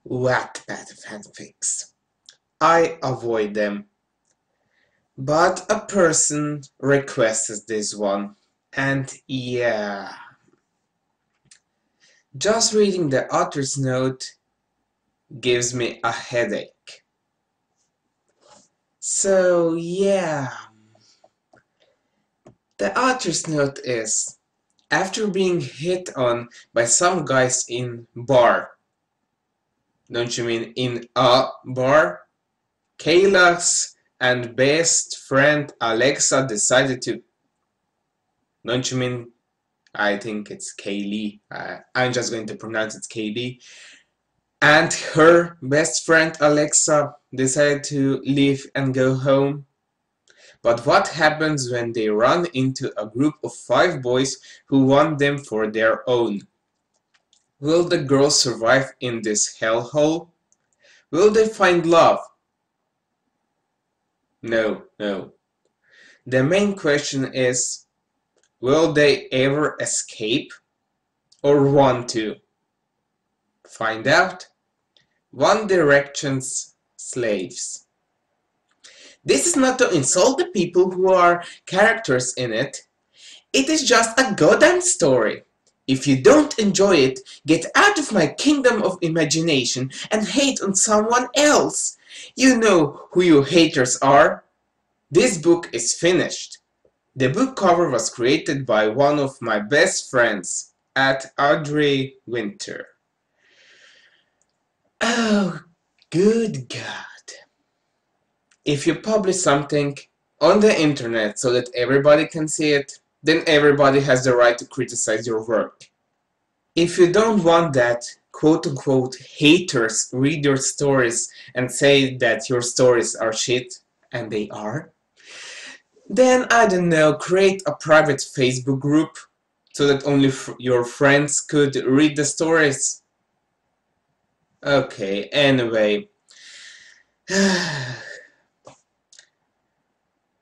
Wattpad fanfics. I avoid them. But a person requested this one. And yeah. Just reading the author's note gives me a headache. So yeah. The author's note is, after being hit on by some guys in bar. Don't you mean in a bar? Kayla's and best friend Alexa decided to. Don't you mean? I think it's Kaylee. I'm just going to pronounce it Kaylee. And her best friend Alexa decided to leave and go home. But what happens when they run into a group of 5 boys who want them for their own? Will the girls survive in this hellhole? Will they find love? No. The main question is, will they ever escape? Or want to? Find out. One Direction's slaves. This is not to insult the people who are characters in it. It is just a goddamn story. If you don't enjoy it, get out of my kingdom of imagination and hate on someone else. You know who your haters are. This book is finished. The book cover was created by one of my best friends, at Audrey Winter. Oh, good God. If you publish something on the internet so that everybody can see it, then everybody has the right to criticize your work. If you don't want that quote-unquote haters read your stories and say that your stories are shit, and they are, then I don't know, create a private Facebook group so that only your friends could read the stories. Okay, anyway.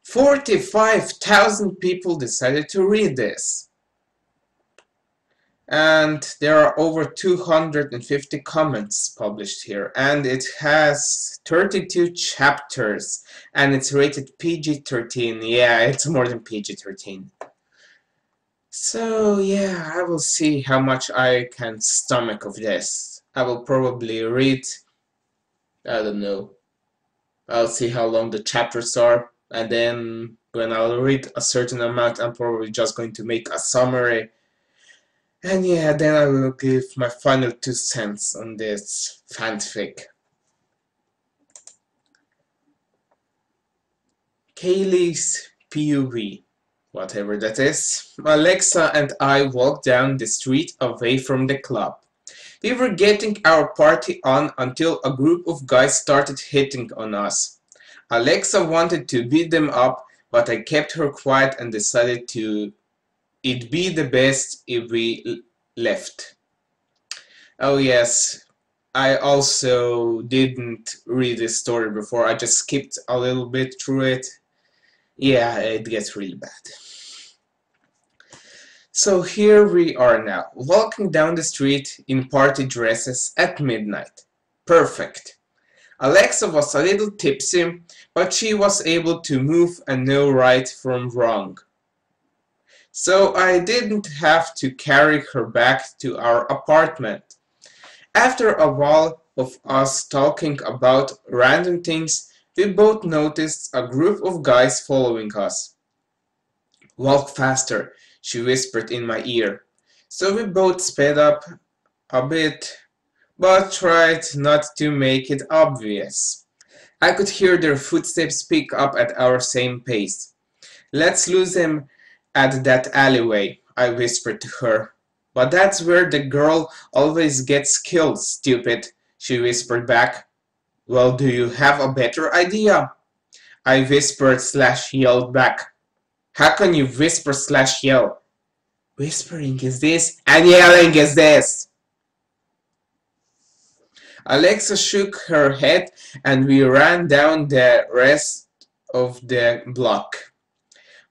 45,000 people decided to read this. And there are over 250 comments published here. And it has 32 chapters. And it's rated PG-13. Yeah, it's more than PG-13. So yeah, I will see how much I can stomach of this. I will probably read, I don't know. I'll see how long the chapters are. And then when I'll read a certain amount, I'm probably just going to make a summary. And yeah, then I will give my final 2 cents on this fanfic. Kaylee's POV, whatever that is. Alexa and I walked down the street away from the club. We were getting our party on until a group of guys started hitting on us. Alexa wanted to beat them up, but I kept her quiet and decided it'd be the best if we left. Oh yes, I also didn't read this story before. I just skipped a little bit through it. Yeah, it gets really bad. So here we are now, walking down the street in party dresses at midnight. Perfect. Alexa was a little tipsy, but she was able to move and know right from wrong. So I didn't have to carry her back to our apartment. After a while of us talking about random things, we both noticed a group of guys following us. "Walk faster," she whispered in my ear. So we both sped up a bit, but tried not to make it obvious. I could hear their footsteps pick up at our same pace. "Let's lose them at that alleyway," I whispered to her. "But that's where the girl always gets killed, stupid," she whispered back. "Well, do you have a better idea?" I whispered/yelled back. "How can you whisper/yell? Whispering is this, and yelling is this." Alexa shook her head and we ran down the rest of the block.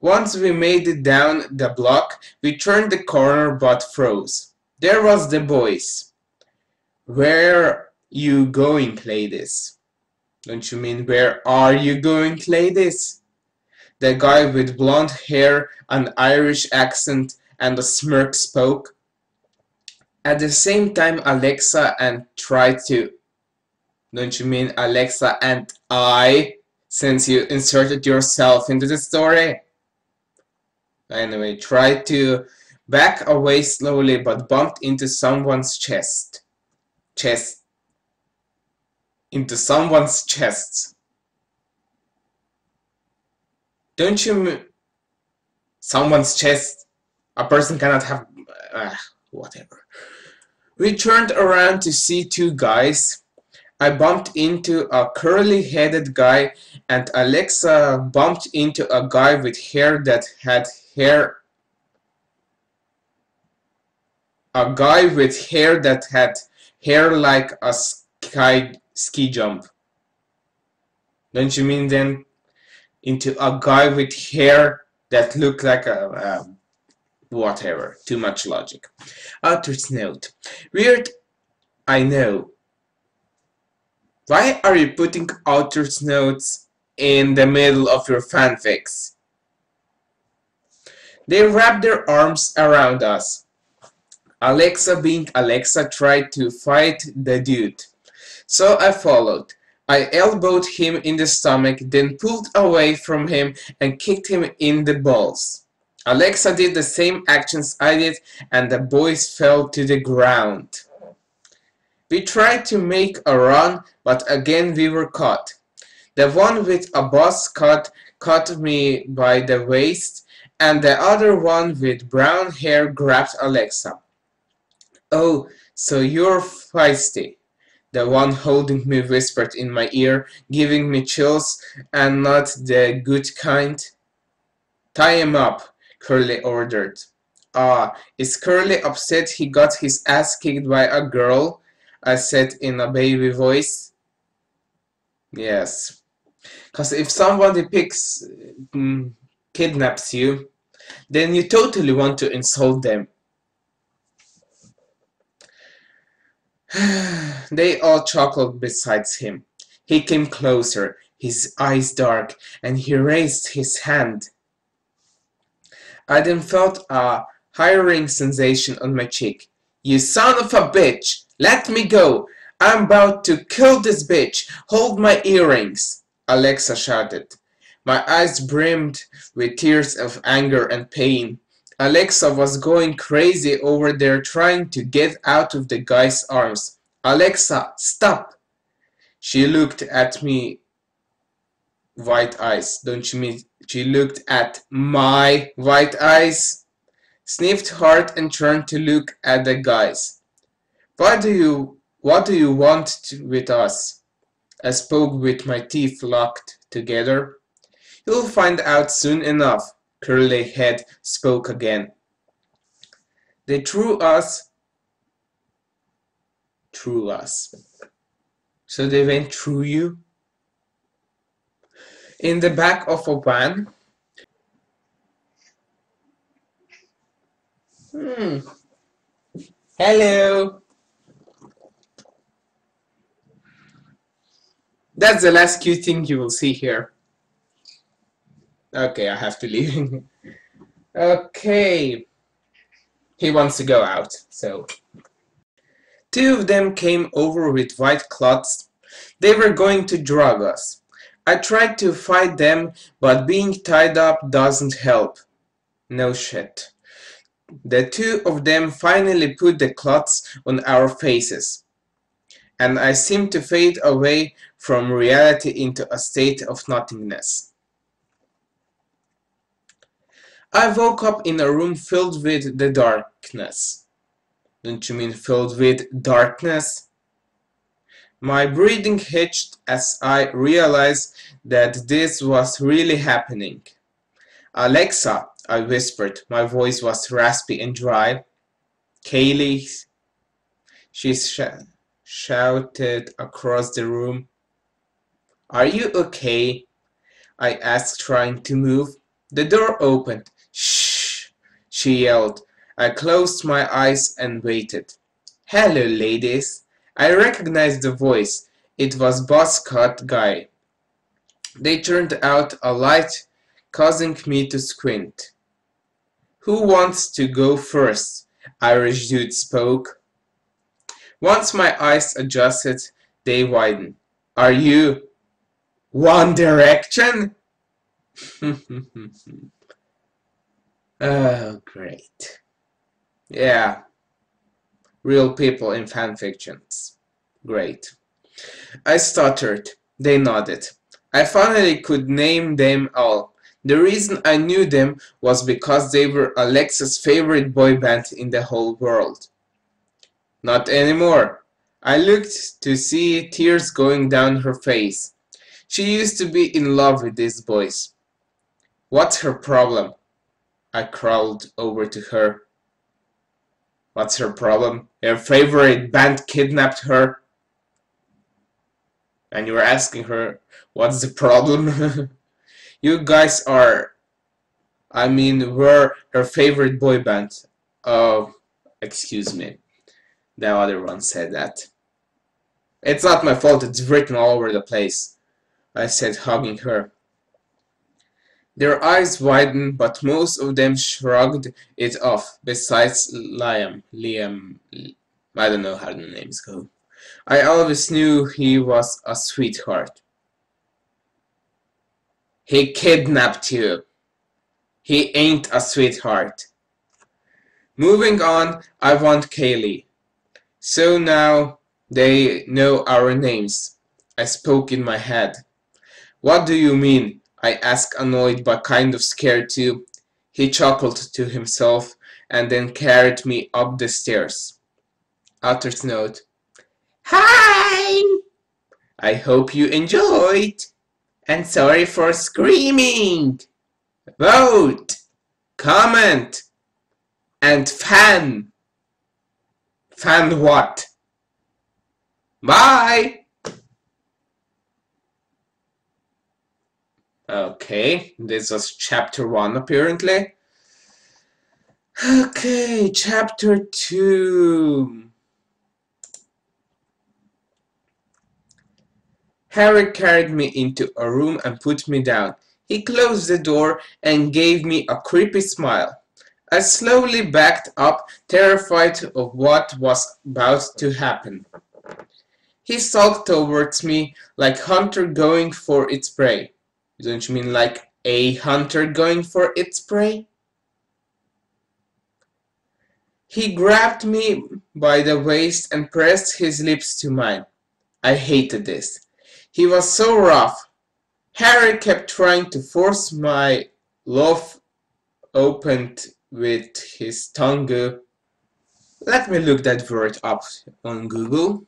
Once we made it down the block, we turned the corner but froze. There was the boys. "Where you going, ladies? Don't you mean where are you going, ladies? The guy with blonde hair, an Irish accent, and a smirk spoke. At the same time, Alexa and tried to. Don't you mean Alexa and I, since you inserted yourself into the story? Anyway, tried to back away slowly but bumped into someone's chest. Into someone's chest. Don't you someone's chest? A person cannot have whatever. We turned around to see two guys. I bumped into a curly-headed guy, and Alexa bumped into a guy with hair that had hair. A guy with hair that had hair like a ski jump. Don't you mean then into a guy with hair that looked like a whatever? Too much logic. Author's note. Weird, I know. Why are you putting author's notes in the middle of your fanfics? They wrapped their arms around us. Alexa, being Alexa, tried to fight the dude. So I followed. I elbowed him in the stomach, then pulled away from him and kicked him in the balls. Alexa did the same actions I did, and the boys fell to the ground. We tried to make a run, but again we were caught. The one with a buzz cut caught me by the waist, and the other one with brown hair grabbed Alexa. "Oh, so you're feisty," the one holding me whispered in my ear, giving me chills, and not the good kind. "Tie him up," Curly ordered. "Ah, is Curly upset he got his ass kicked by a girl?" I said in a baby voice. Yes. Because if somebody kidnaps you, then you totally want to insult them. They all chuckled besides him. He came closer, his eyes dark, and he raised his hand. I then felt a hiring sensation on my cheek. "You son of a bitch! Let me go! I'm about to kill this bitch! Hold my earrings!" Alexa shouted. My eyes brimmed with tears of anger and pain. Alexa was going crazy over there trying to get out of the guy's arms. "Alexa, stop!" She looked at me, white eyes. Don't you mean she looked at my white eyes? Sniffed hard and turned to look at the guys. What do you want with us?" I spoke with my teeth locked together. "You'll find out soon enough," Curly Head spoke again. "They threw us. So they went through you?" In the back of a van? Hello. That's the last cute thing you will see here. Okay, I have to leave. Okay. He wants to go out, so. Two of them came over with white cloths. They were going to drug us. I tried to fight them, but being tied up doesn't help. No shit. The two of them finally put the cloths on our faces, and I seemed to fade away from reality into a state of nothingness. I woke up in a room filled with the darkness. Don't you mean filled with darkness? My breathing hitched as I realized that this was really happening. "Alexa," I whispered. My voice was raspy and dry. "Kaylee," she shouted across the room. "Are you okay?" I asked, trying to move. The door opened. "Shh!" she yelled. I closed my eyes and waited. "Hello, ladies," I recognized the voice. It was Buzzcut Guy. They turned out a light, causing me to squint. Who wants to go first? Irish dude spoke. Once my eyes adjusted, they widened. Are you One Direction? Oh, great. Yeah, real people in fanfictions. Great. I stuttered. They nodded. I finally could name them all. The reason I knew them was because they were Alexa's favorite boy band in the whole world. Not anymore. I looked to see tears going down her face. She used to be in love with these boys. What's her problem? I crawled over to her. What's her problem? Her favorite band kidnapped her. And you're asking her, what's the problem? You guys are, were her favorite boy band. Oh, excuse me. The other one said that. It's not my fault, it's written all over the place, I said, hugging her. Their eyes widened, but most of them shrugged it off, besides Liam, I don't know how the names go. I always knew he was a sweetheart. He kidnapped you. He ain't a sweetheart. Moving on, I want Kaylee. So now they know our names. I spoke in my head. What do you mean? I asked, annoyed but kind of scared too. He chuckled to himself and then carried me up the stairs. Utter's note. Hi! I hope you enjoyed. And sorry for screaming. Vote, comment, and fan. Fan what? Bye! Okay, this was chapter 1 apparently. Okay, chapter 2. Harry carried me into a room and put me down. He closed the door and gave me a creepy smile. I slowly backed up, terrified of what was about to happen. He stalked towards me like a hunter going for its prey. Don't you mean like a hunter going for its prey? He grabbed me by the waist and pressed his lips to mine. I hated this. He was so rough. Harry kept trying to force my mouth open with his tongue. Let me look that word up on Google.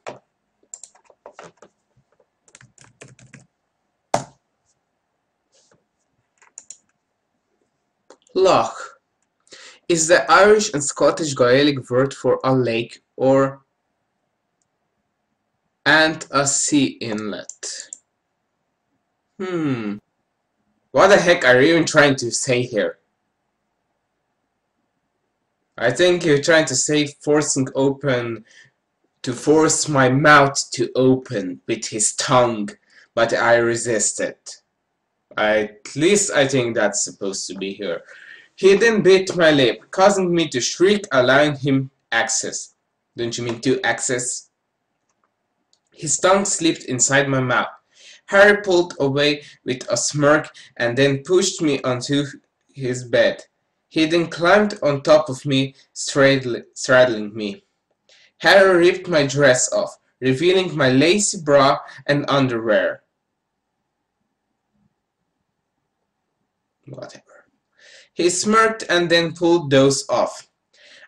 Loch is the Irish and Scottish Gaelic word for a lake or and a sea inlet. What the heck are you even trying to say here? I think you're trying to say forcing open, to force my mouth to open with his tongue, but I resisted. At least I think that's supposed to be here. He then bit my lip, causing me to shriek, allowing him access. Don't you mean to access? His tongue slipped inside my mouth. Harry pulled away with a smirk and then pushed me onto his bed. He then climbed on top of me, straddling me. Harry ripped my dress off, revealing my lacy bra and underwear. Whatever. He smirked and then pulled those off.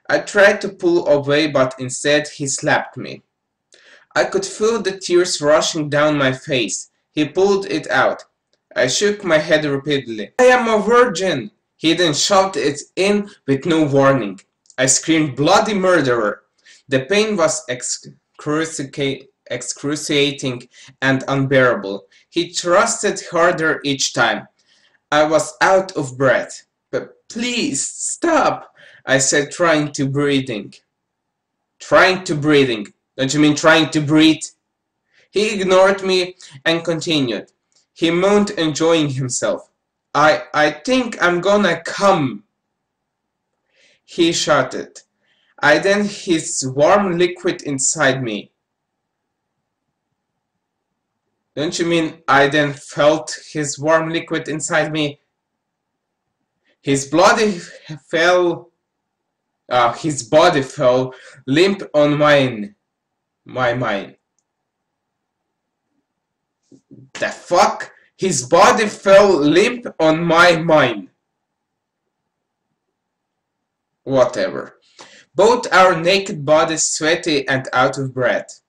I tried to pull away, but instead he slapped me. I could feel the tears rushing down my face. He pulled it out. I shook my head repeatedly. I am a virgin! He then shoved it in with no warning. I screamed, bloody murderer! The pain was excruciating and unbearable. He thrusted harder each time. I was out of breath. But please, stop, I said, trying to breathing. Don't you mean trying to breathe? He ignored me and continued. He moaned, enjoying himself. I think I'm gonna come, he shouted. I then his warm liquid inside me. Don't you mean I then felt his warm liquid inside me? His body fell limp on my mind. The fuck? His body fell limp on my mind. Whatever. Both our naked bodies sweaty and out of breath.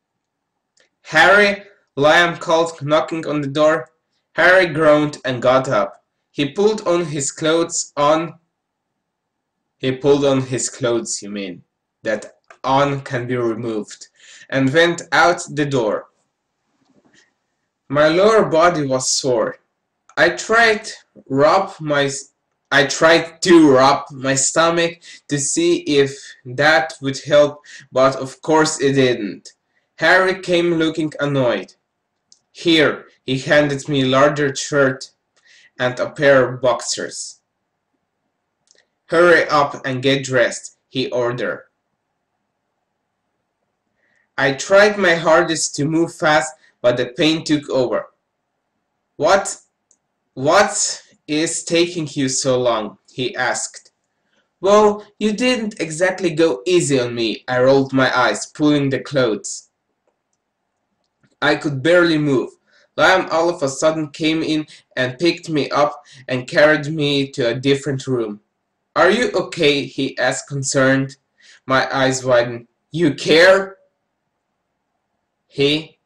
Harry, Liam called, knocking on the door. Harry groaned and got up. He pulled on his clothes, you mean. That on can be removed. And went out the door. My lower body was sore. I tried to rub my stomach to see if that would help, but of course it didn't. Harry came looking annoyed. Here, he handed me a larger shirt and a pair of boxers. Hurry up and get dressed, he ordered. I tried my hardest to move fast, but the pain took over. What is taking you so long? He asked. Well, you didn't exactly go easy on me, I rolled my eyes, pulling the clothes. I could barely move. Liam all of a sudden came in and picked me up and carried me to a different room. Are you okay? He asked, concerned. My eyes widened. You care? He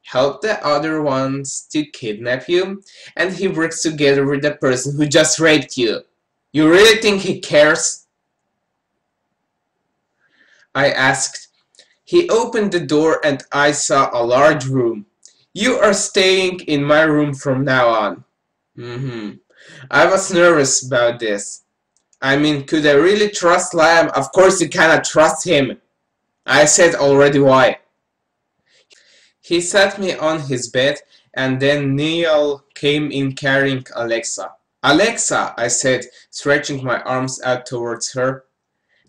helped the other ones to kidnap you, and he works together with the person who just raped you. You really think he cares? I asked. He opened the door and I saw a large room. You are staying in my room from now on. I was nervous about this. I mean, could I really trust Liam? Of course you cannot trust him. I said already why. He sat me on his bed and then Neil came in carrying Alexa. Alexa, I said, stretching my arms out towards her.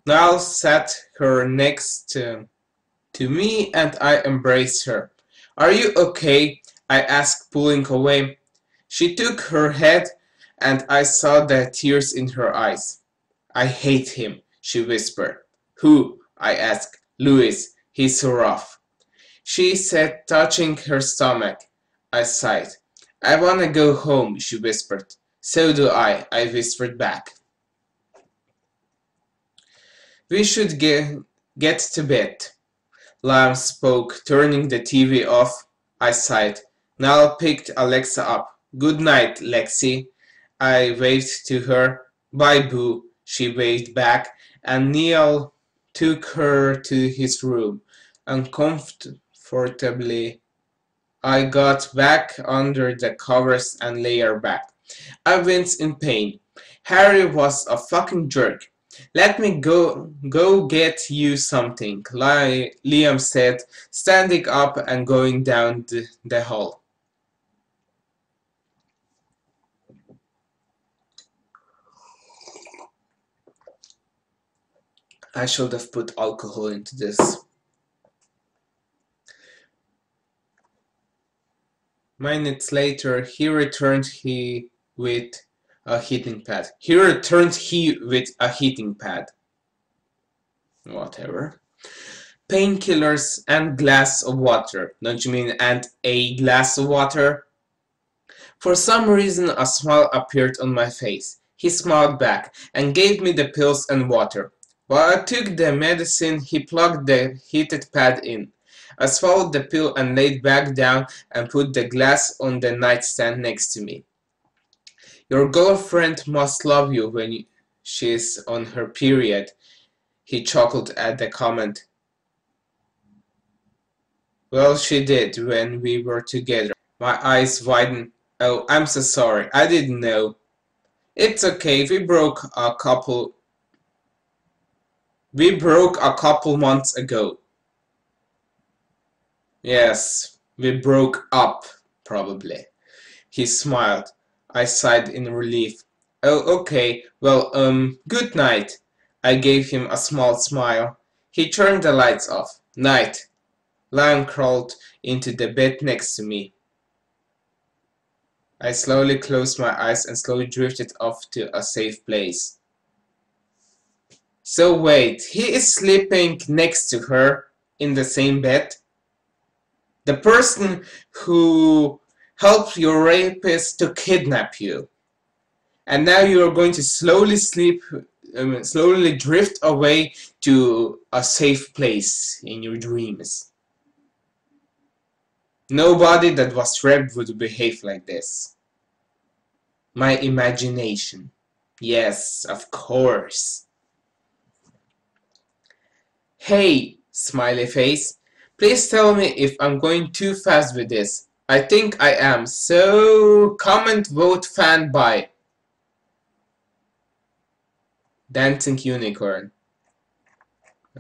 Niall sat her next to me and I embraced her. Are you okay? I asked, pulling away. She took her head and I saw the tears in her eyes. I hate him, she whispered. Who? I asked. Louis, he's so rough. She said, touching her stomach. I sighed. I wanna go home, she whispered. So do I whispered back. We should get to bed. Liam spoke, turning the TV off. I sighed. Niall picked Alexa up. Good night, Lexi. I waved to her. Bye, Boo. She waved back, and Neil took her to his room. Uncomfortably, I got back under the covers and lay her back. I winced in pain. Harry was a fucking jerk. Let me go get you something, Liam said, standing up and going down the hall. I should have put alcohol into this. Minutes later, he returned with a heating pad. Whatever. Painkillers and glass of water. Don't you mean and a glass of water? For some reason a smile appeared on my face. He smiled back and gave me the pills and water. While I took the medicine, he plugged the heated pad in. I swallowed the pill and laid back down and put the glass on the nightstand next to me. Your girlfriend must love you when she's on her period. He chuckled at the comment. Well, she did when we were together. My eyes widened. Oh, I'm so sorry. I didn't know. It's okay. We broke a couple months ago. Yes, we broke up, probably. He smiled. I sighed in relief. Oh, okay. Well, good night. I gave him a small smile. He turned the lights off. Night. Lion crawled into the bed next to me. I slowly closed my eyes and slowly drifted off to a safe place. So wait, he is sleeping next to her in the same bed? The person who helped your rapist to kidnap you. And now you are going to slowly drift away to a safe place in your dreams. Nobody that was raped would behave like this. My imagination. Yes, of course. Hey, smiley face. Please tell me if I'm going too fast with this. I think I am. So comment vote fan by Dancing Unicorn.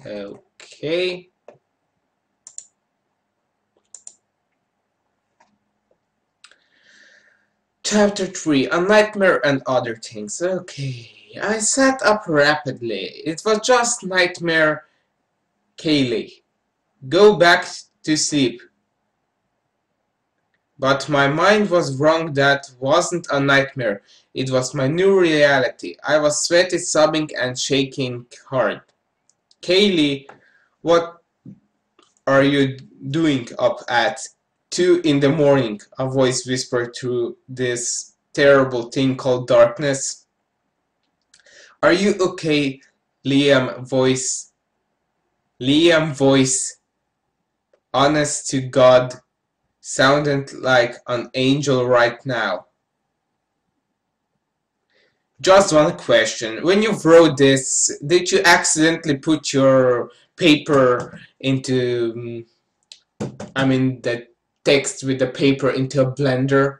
Okay. Chapter 3, A Nightmare and Other Things. Okay. I sat up rapidly. It was just nightmare. Kaylee. Go back to sleep. But my mind was wrong. That wasn't a nightmare. It was my new reality. I was sweaty, sobbing, and shaking hard. Kaylee, what are you doing up at 2 in the morning? A voice whispered through this terrible thing called darkness. Are you okay? Liam's voice, honest to God, sounded like an angel right now. Just one question. When you wrote this, did you accidentally put your paper into, the text with the paper into a blender?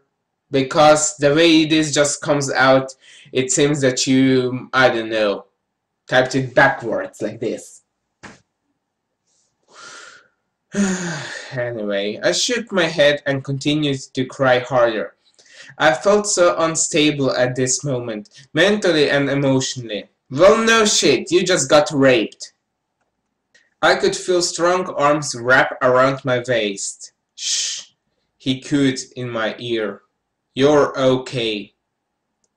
Because the way this just comes out, it seems that you, I don't know, typed it backwards like this. Anyway, I shook my head and continued to cry harder. I felt so unstable at this moment, mentally and emotionally. Well, no shit, you just got raped. I could feel strong arms wrap around my waist. Shh, he cooed in my ear. You're okay.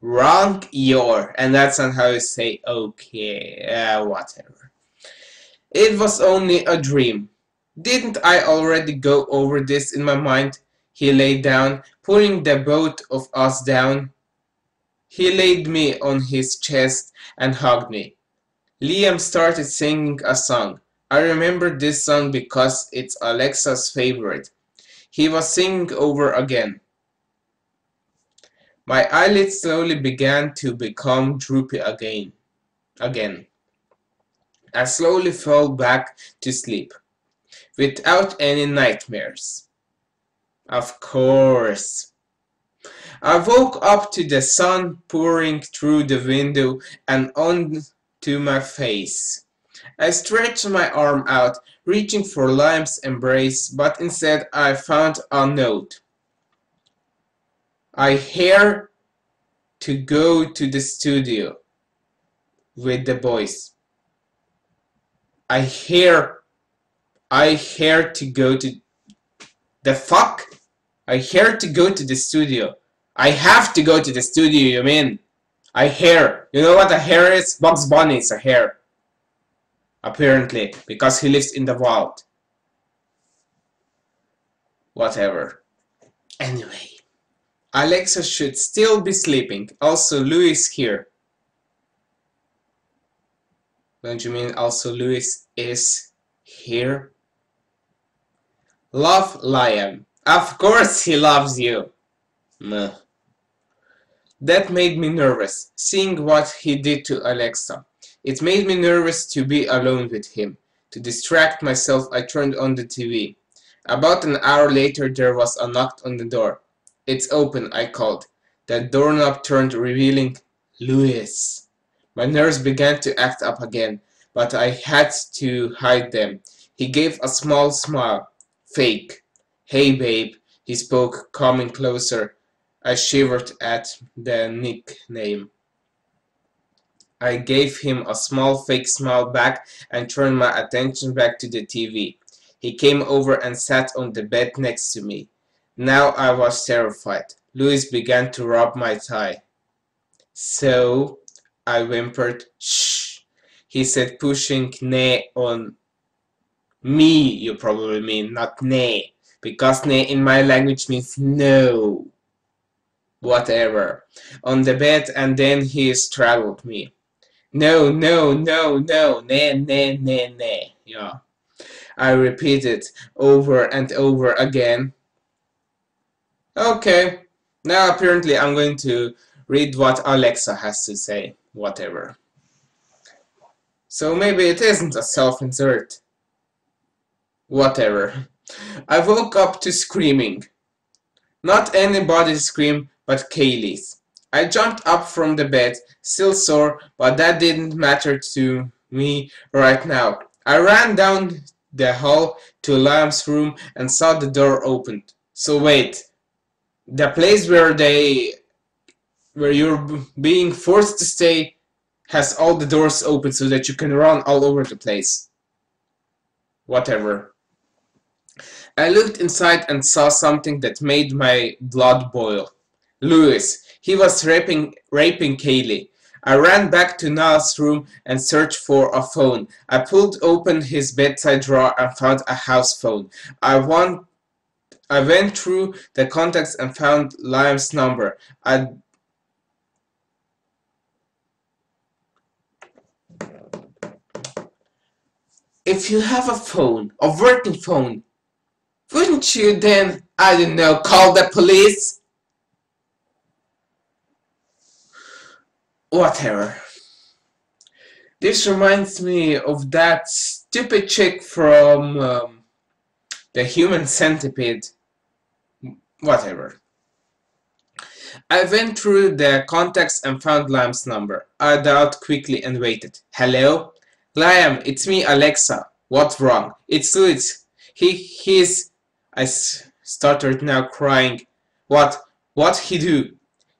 Wrong, you're, and that's not how you say okay, whatever. It was only a dream. Didn't I already go over this in my mind? He lay down, pulling the both of us down. He laid me on his chest and hugged me. Liam started singing a song. I remember this song because it's Alexa's favorite. He was singing over again. My eyelids slowly began to become droopy again. I slowly fell back to sleep, without any nightmares. Of course. I woke up to the sun pouring through the window and onto my face. I stretched my arm out, reaching for Liam's embrace, but instead I found a note. I here to go to the studio with the boys. I here to go to the fuck? I here to go to the studio. I have to go to the studio, you mean? I hair. You know what a hair is? Bugs Bunny is a hair. Apparently, because he lives in the vault. Whatever. Anyway. Alexa should still be sleeping. Also, Louis here. Don't you mean also Louis is here? Love Liam. Of course he loves you. Meh. That made me nervous, seeing what he did to Alexa. It made me nervous to be alone with him. To distract myself, I turned on the TV. About an hour later, there was a knock on the door. It's open, I called. The doorknob turned, revealing Louis. My nerves began to act up again, but I had to hide them. He gave a small smile. Fake. Hey babe, he spoke, coming closer. I shivered at the nickname. I gave him a small fake smile back and turned my attention back to the TV. He came over and sat on the bed next to me. Now I was terrified. Louis began to rub my thigh. So, I whimpered. Shh, he said, pushing "ne" on me, you probably mean, not "ne", because "ne" in my language means no. Whatever. On the bed, and then he straddled me. No, no, no, no, ne, ne, ne, ne. Yeah. I repeated over and over again. Okay. Now apparently I'm going to read what Alexa has to say. Whatever. So maybe it isn't a self-insert. Whatever. I woke up to screaming. Not anybody's scream, but Kaylee's. I jumped up from the bed, still sore, but that didn't matter to me right now. I ran down the hall to Liam's room and saw the door opened. So wait, the place where you're being forced to stay has all the doors open so that you can run all over the place. Whatever. I looked inside and saw something that made my blood boil. Louis. He was raping Kaylee. I ran back to Niall's room and searched for a phone. I pulled open his bedside drawer and found a house phone. I went through the contacts and found Liam's number. If you have a phone, a working phone, wouldn't you then, I don't know, call the police? Whatever. This reminds me of that stupid chick from the Human Centipede. Whatever. I went through the contacts and found Liam's number. I dialed quickly and waited. Hello? Liam, it's me, Alexa. What's wrong? It's Louis. He's... I stuttered now, crying. What he do?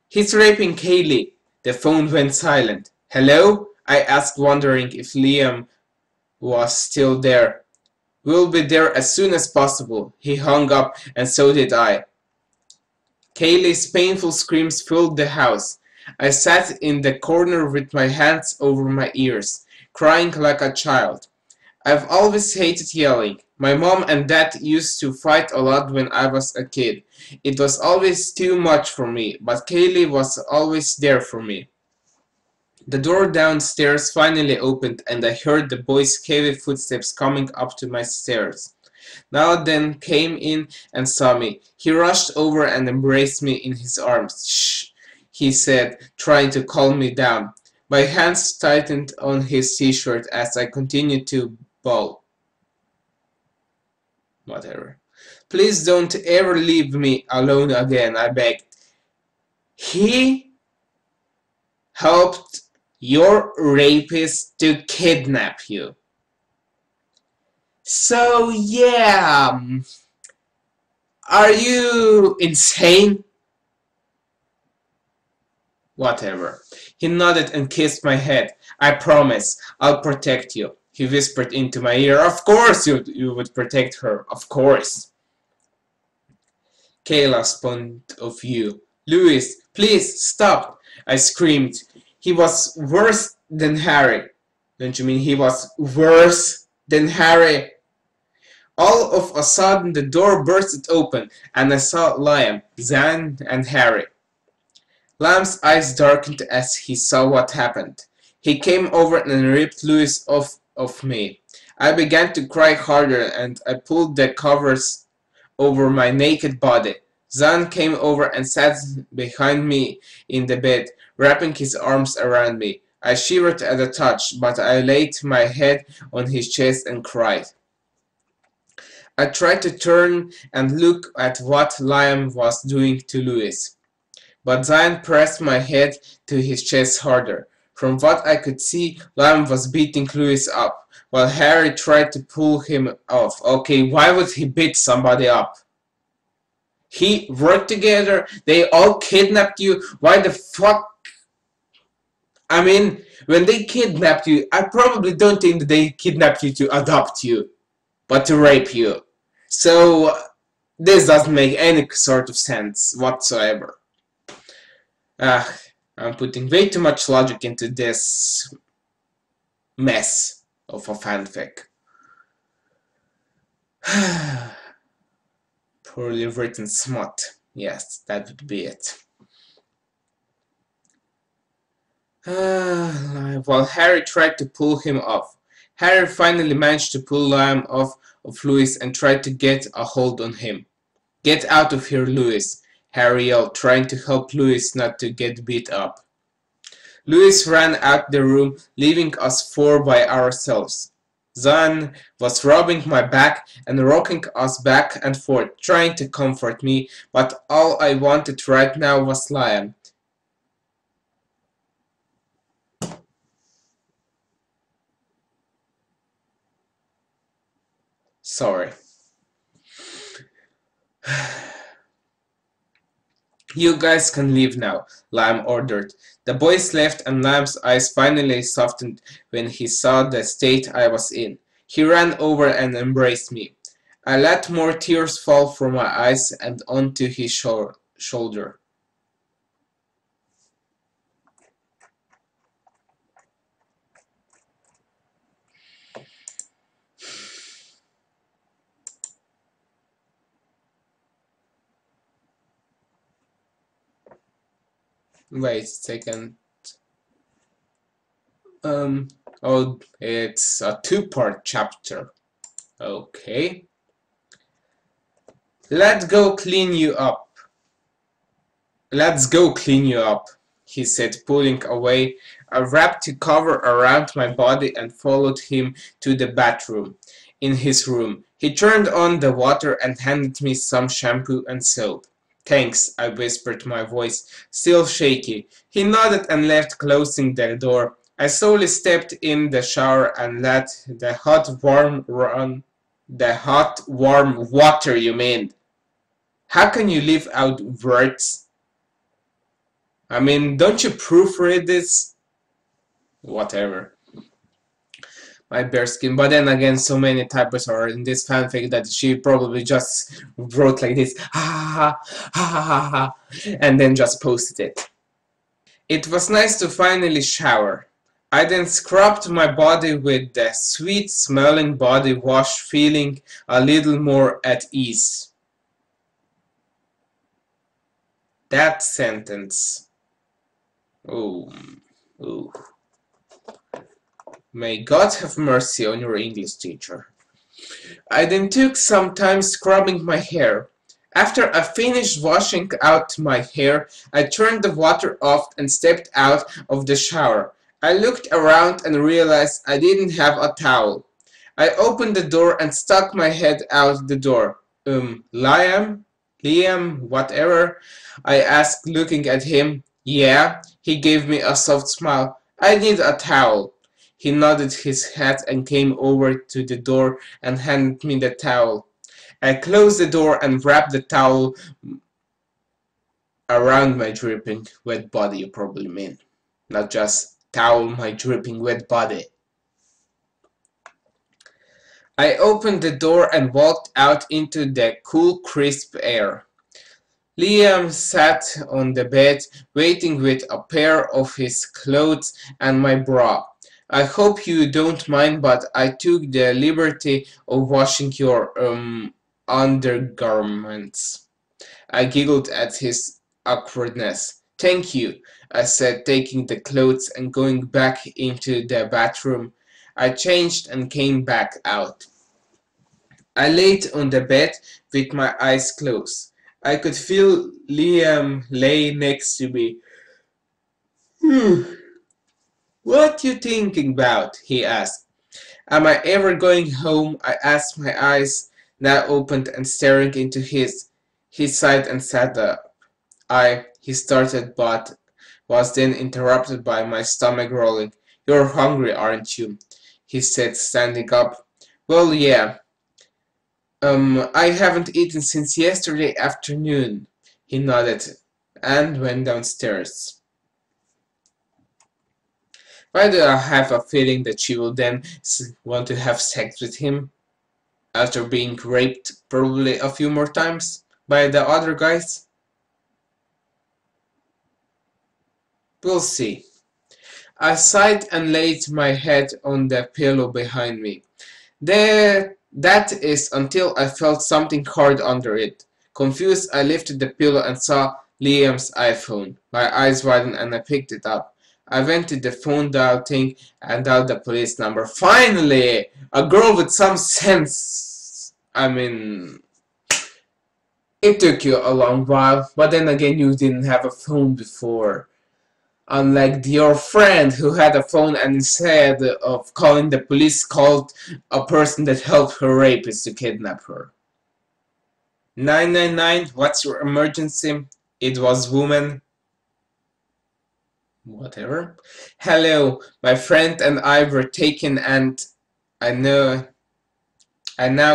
He's raping Kaylee. The phone went silent. Hello? I asked, wondering if Liam was still there. We'll be there as soon as possible. He hung up, and so did I. Kaylee's painful screams filled the house. I sat in the corner with my hands over my ears, crying like a child. I've always hated yelling. My mom and dad used to fight a lot when I was a kid. It was always too much for me, but Kaylee was always there for me. The door downstairs finally opened and I heard the boy's heavy footsteps coming up to my stairs. Niall then came in and saw me. He rushed over and embraced me in his arms. Shh, he said, trying to calm me down. My hands tightened on his t-shirt as I continued to bawl. Whatever. Please don't ever leave me alone again, I begged. He helped your rapist to kidnap you. So yeah, are you insane? Whatever. He nodded and kissed my head. I promise, I'll protect you. He whispered into my ear. Of course you would protect her. Of course. Kayla's point of view. Louis, please stop. I screamed. He was worse than Harry. Don't you mean he was worse than Harry? All of a sudden the door bursted open and I saw Liam, Zan and Harry. Liam's eyes darkened as he saw what happened. He came over and ripped Louis off of me. I began to cry harder and I pulled the covers over my naked body. Zan came over and sat behind me in the bed, wrapping his arms around me. I shivered at the touch, but I laid my head on his chest and cried. I tried to turn and look at what Liam was doing to Louis, but Zan pressed my head to his chest harder. From what I could see, Liam was beating Louis up, while Harry tried to pull him off. Okay, why would he beat somebody up? He worked together, they all kidnapped you, why the fuck? I mean, when they kidnapped you, I probably don't think that they kidnapped you to adopt you, but to rape you. So, this doesn't make any sort of sense whatsoever. I'm putting way too much logic into this mess of a fanfic. Poorly written smut. Yes, that would be it. While Harry tried to pull him off. Harry finally managed to pull Liam off of Louis and tried to get a hold on him. "Get out of here, Louis," Harry yelled, trying to help Louis not to get beat up. Louis ran out the room, leaving us four by ourselves. Zan was rubbing my back and rocking us back and forth, trying to comfort me, but all I wanted right now was Liam. Sorry. "You guys can leave now," Liam ordered. The boys left and Liam's eyes finally softened when he saw the state I was in. He ran over and embraced me. I let more tears fall from my eyes and onto his shoulder. Wait a second. Oh, it's a two-part chapter. Okay. "Let's go clean you up. Let's go clean you up," he said, pulling away. I wrapped the cover around my body and followed him to the bathroom. In his room, he turned on the water and handed me some shampoo and soap. "Thanks," I whispered, my voice still shaky. He nodded and left, closing the door. I slowly stepped in the shower and let the hot warm water, you mean? How can you leave out words? I mean, don't you proofread this? Whatever. My bare skin. But then again, so many typos are in this fanfic that she probably just wrote like this, ha ha ha ha ha ha, and then just posted it. It was nice to finally shower. I then scrubbed my body with the sweet-smelling body wash, feeling a little more at ease. That sentence. Oh. May God have mercy on your English teacher. I then took some time scrubbing my hair. After I finished washing out my hair, I turned the water off and stepped out of the shower. I looked around and realized I didn't have a towel. I opened the door and stuck my head out the door. Liam, whatever, I asked, looking at him. "Yeah," he gave me a soft smile. "I need a towel." He nodded his head and came over to the door and handed me the towel. I closed the door and wrapped the towel around my dripping wet body, you probably mean. Not just towel my dripping wet body. I opened the door and walked out into the cool, crisp air. Liam sat on the bed, waiting with a pair of his clothes and my bra. "I hope you don't mind, but I took the liberty of washing your undergarments." I giggled at his awkwardness. "Thank you," I said, taking the clothes and going back into the bathroom. I changed and came back out. I laid on the bed with my eyes closed. I could feel Liam lay next to me. "What you thinking about?" he asked. "Am I ever going home?" I asked, my eyes now opened and staring into his. He sighed and sat up. He started, but was then interrupted by my stomach growling. "You're hungry, aren't you?" he said, standing up. Well, yeah. I haven't eaten since yesterday afternoon. He nodded and went downstairs. Why do I have a feeling that she will then want to have sex with him after being raped probably a few more times by the other guys? We'll see. I sighed and laid my head on the pillow behind me. That is until I felt something hard under it. Confused, I lifted the pillow and saw Liam's iPhone. My eyes widened and I picked it up. I went to the phone dial thing and dialed the police number. Finally! A girl with some sense. I mean, it took you a long while, but then again you didn't have a phone before. Unlike your friend who had a phone and instead of calling the police called a person that helped her rapist to kidnap her. 999, what's your emergency? It was woman. Whatever. Hello, my friend and I were taken and I now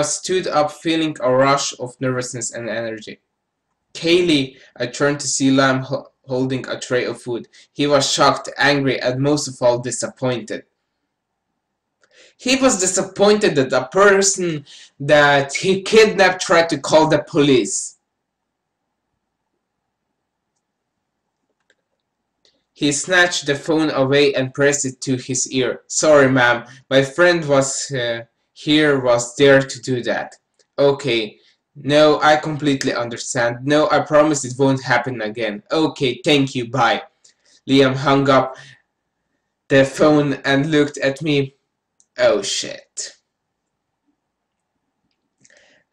stood up feeling a rush of nervousness and energy. Kaylee, I turned to see Lamb holding a tray of food. He was shocked, angry, and most of all disappointed. He was disappointed that the person that he kidnapped tried to call the police. He snatched the phone away and pressed it to his ear. Sorry, ma'am. My friend was there to do that. Okay. No, I completely understand. No, I promise it won't happen again. Okay, thank you, bye. Liam hung up the phone and looked at me. Oh shit.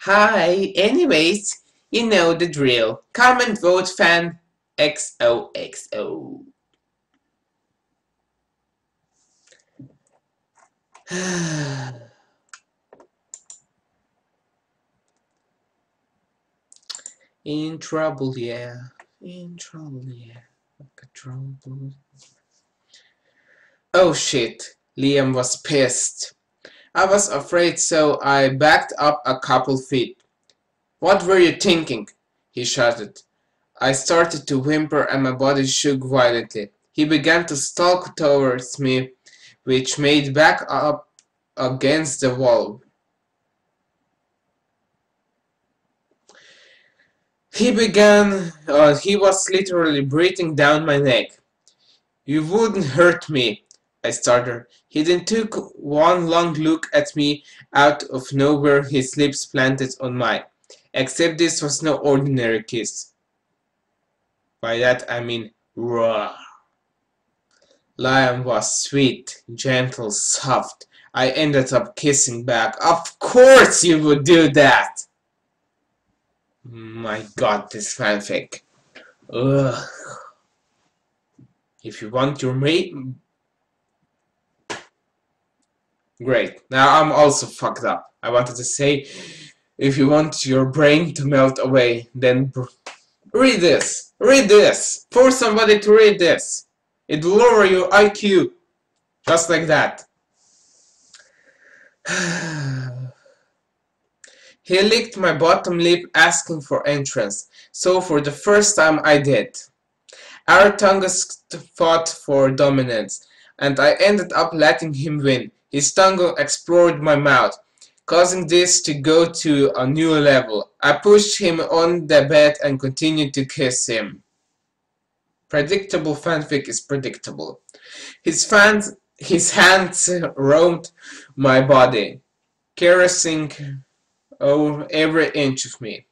Hi, anyways, you know the drill. Come and vote fan XOXO. In trouble, yeah. In trouble, yeah. Like a trouble. Oh shit. Liam was pissed. I was afraid, so I backed up a couple feet. What were you thinking? He shouted. I started to whimper and my body shook violently. He began to stalk towards me, which made back up against the wall. He was literally breathing down my neck. You wouldn't hurt me, I started. He then took one long look at me out of nowhere, his lips planted on mine. Except this was no ordinary kiss. By that I mean raw. Liam was sweet, gentle, soft. I ended up kissing back. Of course you would do that! My god, this fanfic. Ugh. If you want your mate... Great. Now I'm also fucked up. I wanted to say, if you want your brain to melt away, then read this. Read this. Force somebody to read this. It will lower your IQ. Just like that. He licked my bottom lip asking for entrance, so for the first time I did. Our tongues fought for dominance, and I ended up letting him win. His tongue explored my mouth, causing this to go to a new level. I pushed him on the bed and continued to kiss him. Predictable fanfic is predictable. His hands roamed my body, caressing every inch of me.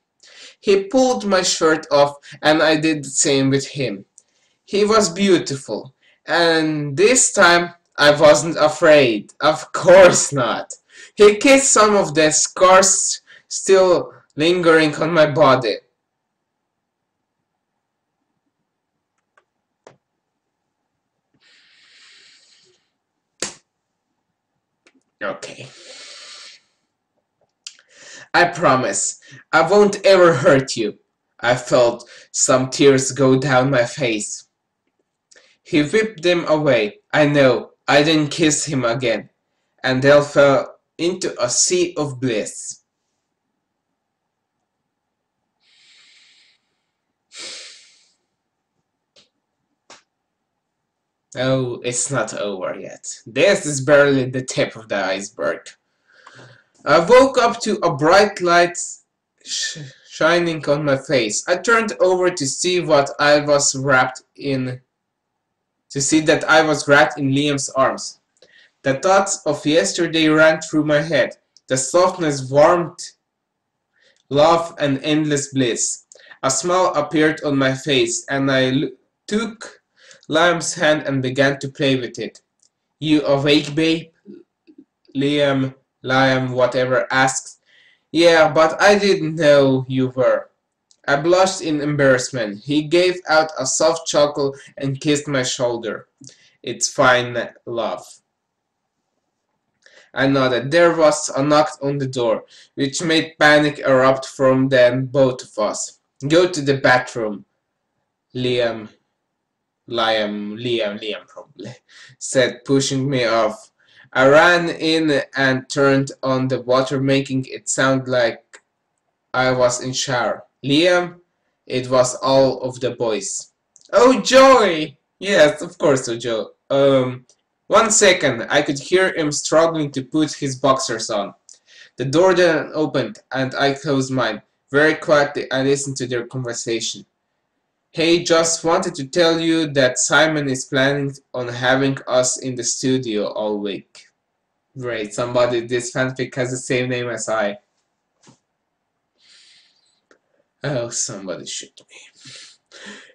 He pulled my shirt off and I did the same with him. He was beautiful, and this time I wasn't afraid. Of course not. He kissed some of the scars still lingering on my body. Okay. I promise, I won't ever hurt you. I felt some tears go down my face. He whipped them away. I know, I didn't kiss him again. and they fell into a sea of bliss. Oh, it's not over yet. This is barely the tip of the iceberg. I woke up to a bright light shining on my face. I turned over to see what I was wrapped in to see that I was wrapped in Liam's arms. The thoughts of yesterday ran through my head. The softness, warmth, love, and endless bliss. A smile appeared on my face, and I took Liam's hand and began to play with it. You awake, babe? Liam, whatever, asked. Yeah, but I didn't know you were. I blushed in embarrassment. He gave out a soft chuckle and kissed my shoulder. It's fine, love. I nodded. There was a knock on the door, which made panic erupt from then both of us. Go to the bathroom, Liam, Liam probably, said, pushing me off. I ran in and turned on the water, making it sound like I was in shower. Liam, it was all of the boys. Oh, joy! Yes, of course, oh, Joe. 1 second, I could hear him struggling to put his boxers on. The door then opened, and I closed mine. Very quietly, I listened to their conversation. Hey, just wanted to tell you that Simon is planning on having us in the studio all week. Great, this fanfic has the same name as I. Oh, somebody shoot me.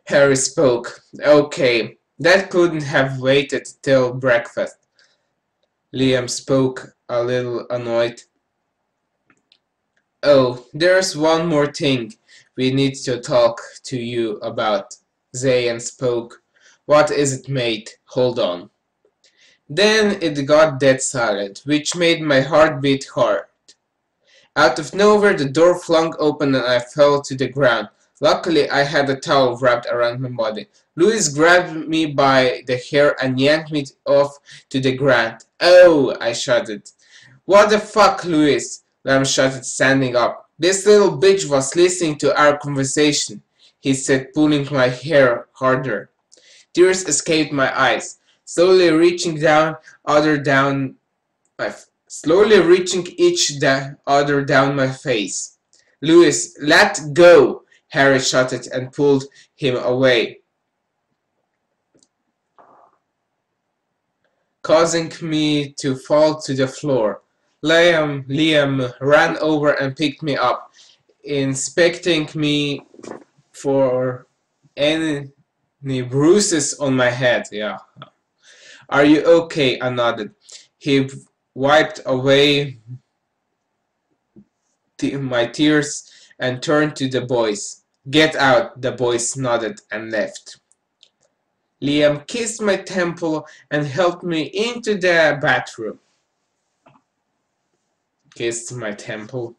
Harry spoke. Okay, that couldn't have waited till breakfast. Liam spoke, a little annoyed. Oh, there's one more thing we need to talk to you about. Zayn spoke. What is it, mate? Hold on. Then it got dead silent, which made my heart beat hard. Out of nowhere, the door flung open and I fell to the ground. Luckily, I had a towel wrapped around my body. Louis grabbed me by the hair and yanked me off to the ground. Oh, I shouted. What the fuck, Louis? Lamb shouted, standing up. This little bitch was listening to our conversation, he said, pulling my hair harder. Tears escaped my eyes, slowly reaching each other down my face. Louis, let go! Harry shouted and pulled him away, causing me to fall to the floor. Liam ran over and picked me up, inspecting me for any bruises on my head. Yeah. Are you okay? I nodded. He wiped away my tears and turned to the boys. Get out, the boys nodded and left. Liam kissed my temple and helped me into the bathroom. Kissed my temple.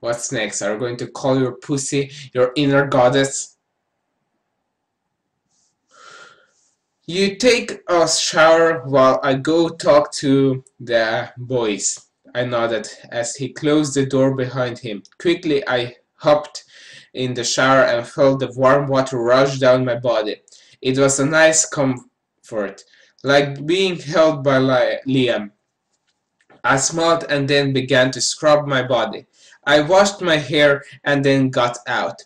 What's next? Are you going to call your pussy your inner goddess? You take a shower while I go talk to the boys. I nodded as he closed the door behind him. Quickly I hopped in the shower and felt the warm water rush down my body. It was a nice comfort, like being held by Liam. I smiled and then began to scrub my body. I washed my hair and then got out.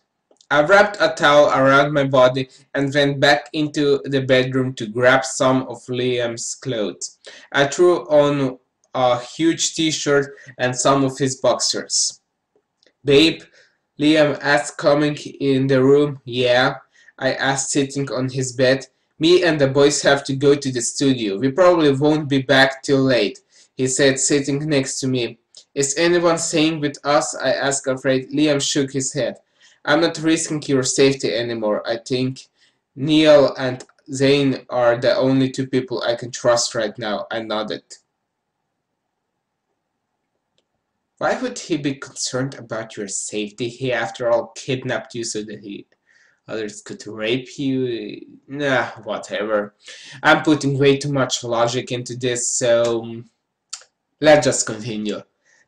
I wrapped a towel around my body and went back into the bedroom to grab some of Liam's clothes. I threw on a huge t-shirt and some of his boxers. Babe, Liam asked, coming in the room. Yeah, I asked, sitting on his bed. Me and the boys have to go to the studio. We probably won't be back till late, he said, sitting next to me. Is anyone staying with us? I asked, afraid. Liam shook his head. I'm not risking your safety anymore. I think Neil and Zayn are the only two people I can trust right now. I nodded. Why would he be concerned about your safety? He, after all, kidnapped you so that he... Others could rape you. Nah, whatever. I'm putting way too much logic into this, so let's just continue.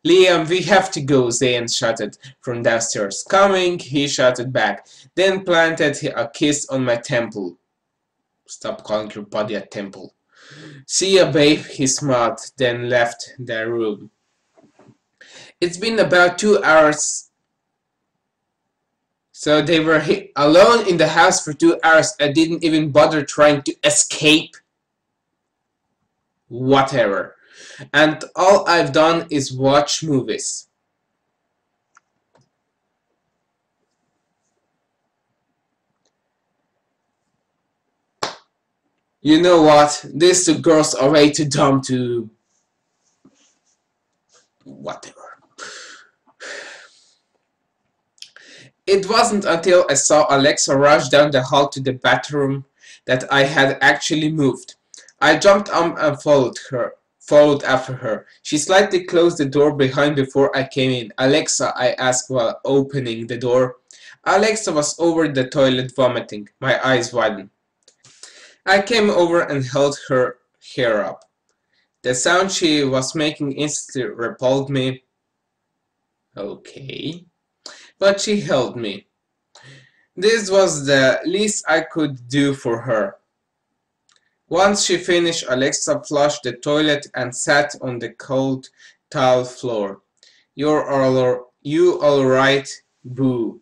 Liam, we have to go, Zayn shouted from downstairs. Coming, he shouted back, then planted a kiss on my temple. Stop calling your body a temple. See ya, babe, he smiled, then left the room. It's been about 2 hours. So they were alone in the house for 2 hours. I didn't even bother trying to escape. Whatever. And all I've done is watch movies. You know what? These two girls are way too dumb to... Whatever. It wasn't until I saw Alexa rush down the hall to the bathroom that I had actually moved. I jumped up and followed after her. She slightly closed the door behind before I came in. Alexa, I asked while opening the door. Alexa was over the toilet vomiting. My eyes widened. I came over and held her hair up. The sound she was making instantly repelled me. Okay. But she held me. This was the least I could do for her. Once she finished, Alexa flushed the toilet and sat on the cold tile floor. You alright, boo?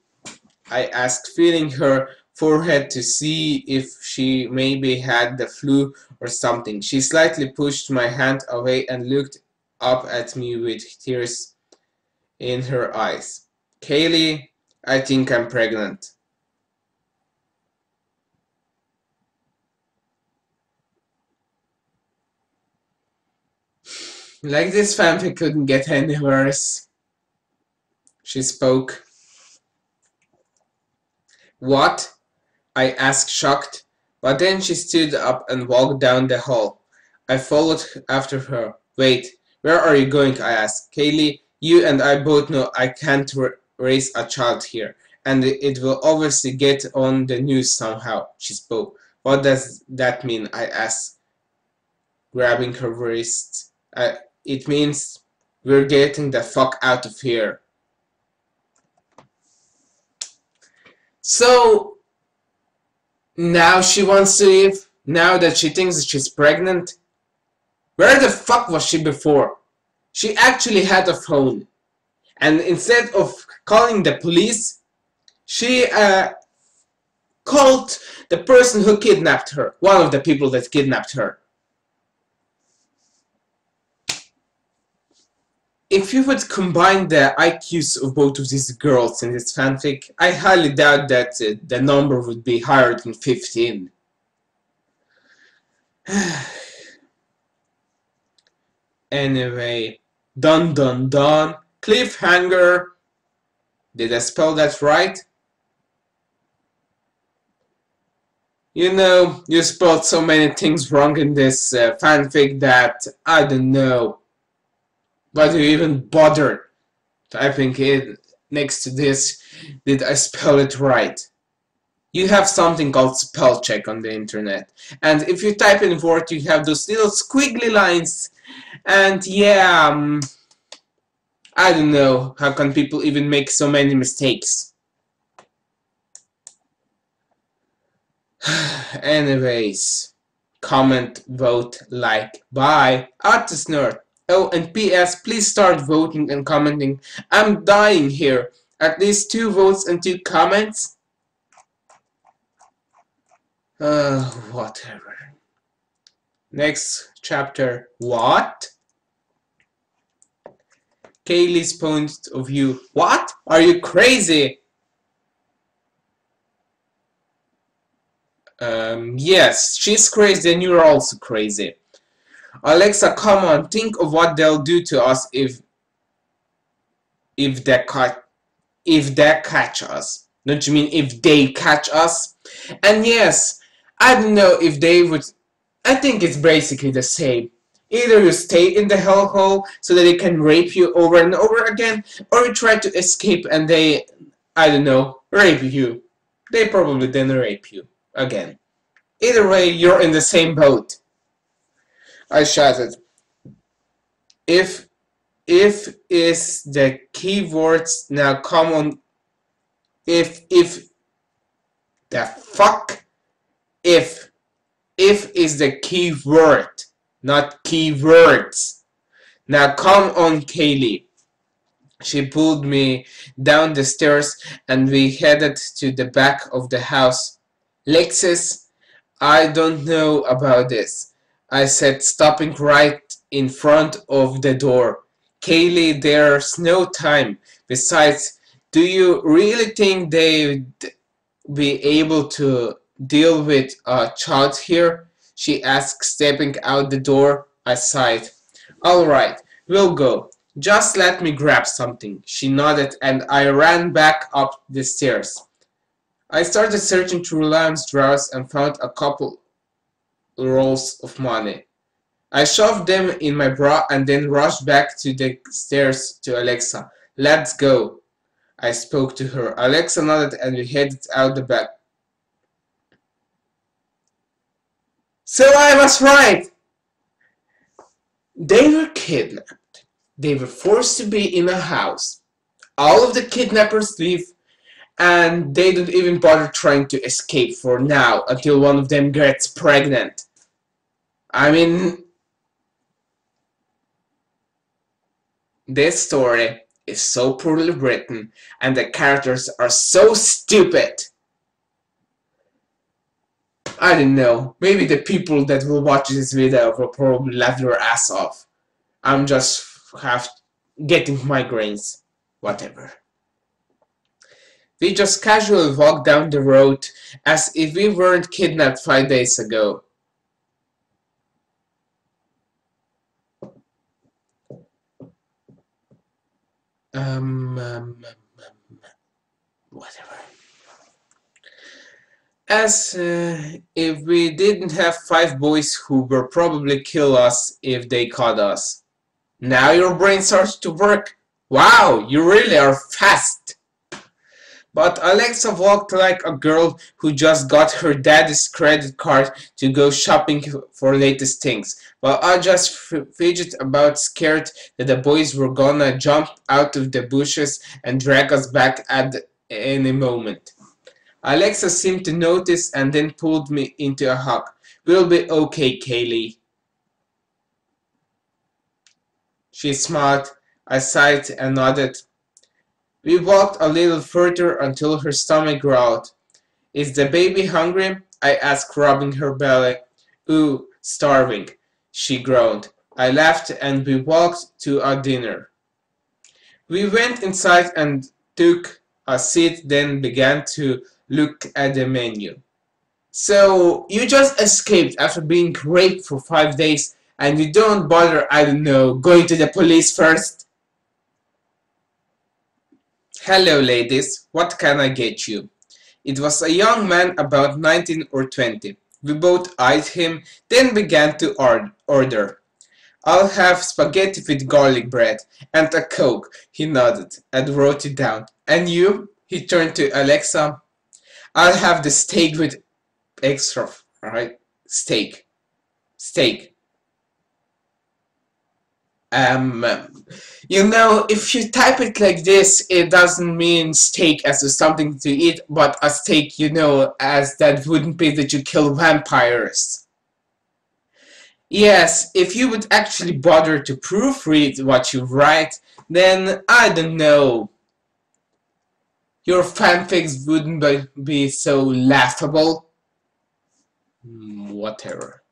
I asked, feeling her forehead to see if she maybe had the flu or something. She slightly pushed my hand away and looked up at me with tears in her eyes. Kaylee, I think I'm pregnant. Like this fanfic couldn't get any worse. She spoke. What? I asked, shocked, but then she stood up and walked down the hall. I followed after her. Wait, where are you going? I asked. Kaylee, you and I both know I can't raise a child here, and it will obviously get on the news somehow, she spoke. What does that mean? I asked, grabbing her wrist. It means we're getting the fuck out of here. So, now she wants to leave? Now that she thinks she's pregnant? Where the fuck was she before? She actually had a phone. And instead of calling the police, she called the person who kidnapped her. One of the people that kidnapped her. If you would combine the IQs of both of these girls in this fanfic, I highly doubt that the number would be higher than 15. Anyway, dun dun dun, cliffhanger. Did I spell that right? You know, you spelled so many things wrong in this fanfic that I don't know. Why do you even bother typing it next to this? Did I spell it right? You have something called spell check on the internet. And if you type in Word, you have those little squiggly lines. And yeah, I don't know. How can people even make so many mistakes? Anyways, comment, vote, like, bye. Artist Nerd. Oh, and PS, please start voting and commenting. I'm dying here. At least 2 votes and 2 comments. Whatever. Next chapter. What? Kaylee's point of view. What? Are you crazy? Yes, she's crazy and you're also crazy. Alexa, come on, think of what they'll do to us if they catch us. Don't you mean if they catch us? And yes, I don't know if they would. I think it's basically the same. Either you stay in the hellhole so that they can rape you over and over again, or you try to escape and they, I don't know, rape you. They probably didn't rape you. Again. Either way, you're in the same boat. I shouted. If is the key words now come on. If the fuck if is the key word, not keywords. Now come on, Kaylee. She pulled me down the stairs and we headed to the back of the house. Lexus, I don't know about this, I said, stopping right in front of the door. Kaylee, there's no time. Besides, do you really think they'd be able to deal with a child here? She asked, stepping out the door. I sighed. All right, we'll go. Just let me grab something. She nodded and I ran back up the stairs. I started searching through Lamb's drawers and found a couple rolls of money. I shoved them in my bra and then rushed back to the stairs to Alexa. Let's go. I spoke to her. Alexa nodded and we headed out the back. So I was right. They were kidnapped. They were forced to be in a house. All of the kidnappers leave and they don't even bother trying to escape for now until one of them gets pregnant. I mean, this story is so poorly written and the characters are so stupid. I don't know, maybe the people that will watch this video will probably laugh their ass off. I'm just getting migraines. Whatever. We just casually walked down the road as if we weren't kidnapped 5 days ago. Whatever. As if we didn't have 5 boys who would probably kill us if they caught us. Now your brain starts to work. Wow, you really are fast. But Alexa walked like a girl who just got her daddy's credit card to go shopping for latest things, while I just fidgeted about, scared that the boys were gonna jump out of the bushes and drag us back at any moment. Alexa seemed to notice and then pulled me into a hug. We'll be okay, Kaylee. She smiled. I sighed and nodded. We walked a little further until her stomach growled. Is the baby hungry? I asked, rubbing her belly. Ooh, starving, she groaned. I laughed and we walked to our dinner. We went inside and took a seat, then began to look at the menu. So, you just escaped after being raped for 5 days and you don't bother, I don't know, going to the police first? Hello, ladies. What can I get you? It was a young man about 19 or 20. We both eyed him, then began to order. I'll have spaghetti with garlic bread and a Coke, he nodded and wrote it down. And you? He turned to Alexa. I'll have the steak with extra, right? Steak. You know, if you type it like this, it doesn't mean steak as something to eat, but a steak, you know, as that wouldn't be that you kill vampires. Yes, if you would actually bother to proofread what you write, then I don't know. Your fanfics wouldn't be so laughable. Whatever.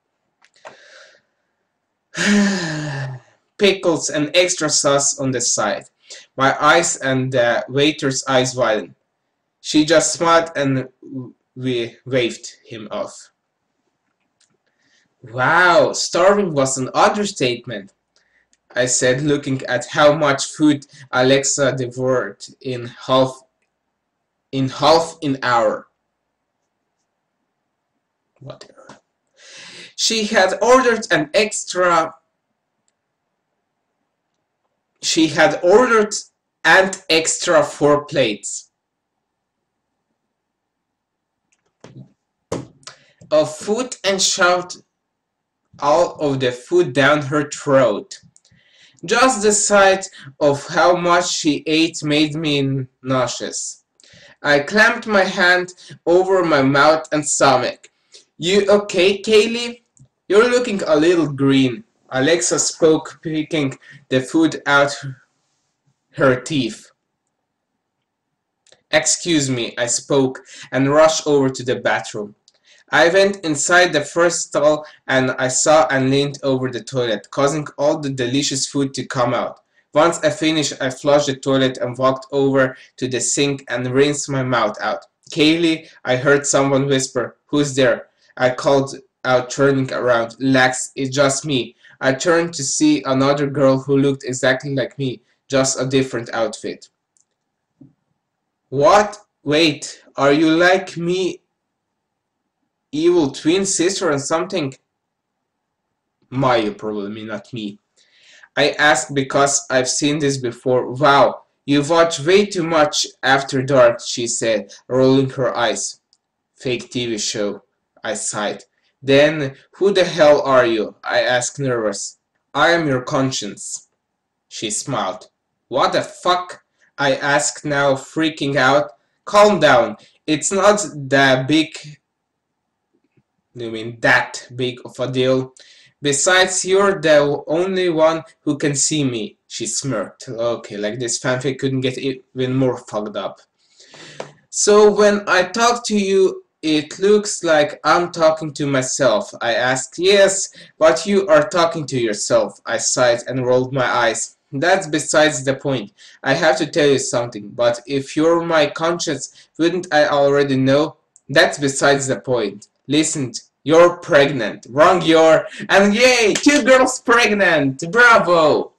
Pickles and extra sauce on the side. My eyes and the waiter's eyes widened. She just smiled and we waved him off. Wow, starving was an understatement, I said, looking at how much food Alexa devoured in half an hour. Whatever. She had ordered and extra 4 plates. of food and shoved all of the food down her throat. Just the sight of how much she ate made me nauseous. I clamped my hand over my mouth and stomach. You okay, Kaylee? You're looking a little green, Alexa spoke, picking the food out her teeth. Excuse me, I spoke, and rushed over to the bathroom. I went inside the first stall and I saw and leaned over the toilet, causing all the delicious food to come out. Once I finished, I flushed the toilet and walked over to the sink and rinsed my mouth out. Kaylee, I heard someone whisper, "Who's there?" I called out, turning around. Lax, it's just me. I turned to see another girl who looked exactly like me, just a different outfit. What? Wait, are you like me, evil twin sister and something? Mayu, probably, not me. I asked because I've seen this before. Wow, you watch way too much After Dark, she said, rolling her eyes. Fake TV show, I sighed. Then, who the hell are you? I asked, nervous. I am your conscience. She smiled. What the fuck? I asked, now freaking out. Calm down. It's not that big. You mean that big of a deal? Besides, you're the only one who can see me. She smirked. Okay, like this fanfic couldn't get even more fucked up. So when I talk to you, it looks like I'm talking to myself. I asked. Yes, but you are talking to yourself. I sighed and rolled my eyes. That's besides the point. I have to tell you something, but if you're my conscience, wouldn't I already know? That's besides the point. Listen, you're pregnant. Wrong you're. And yay, 2 girls pregnant. Bravo.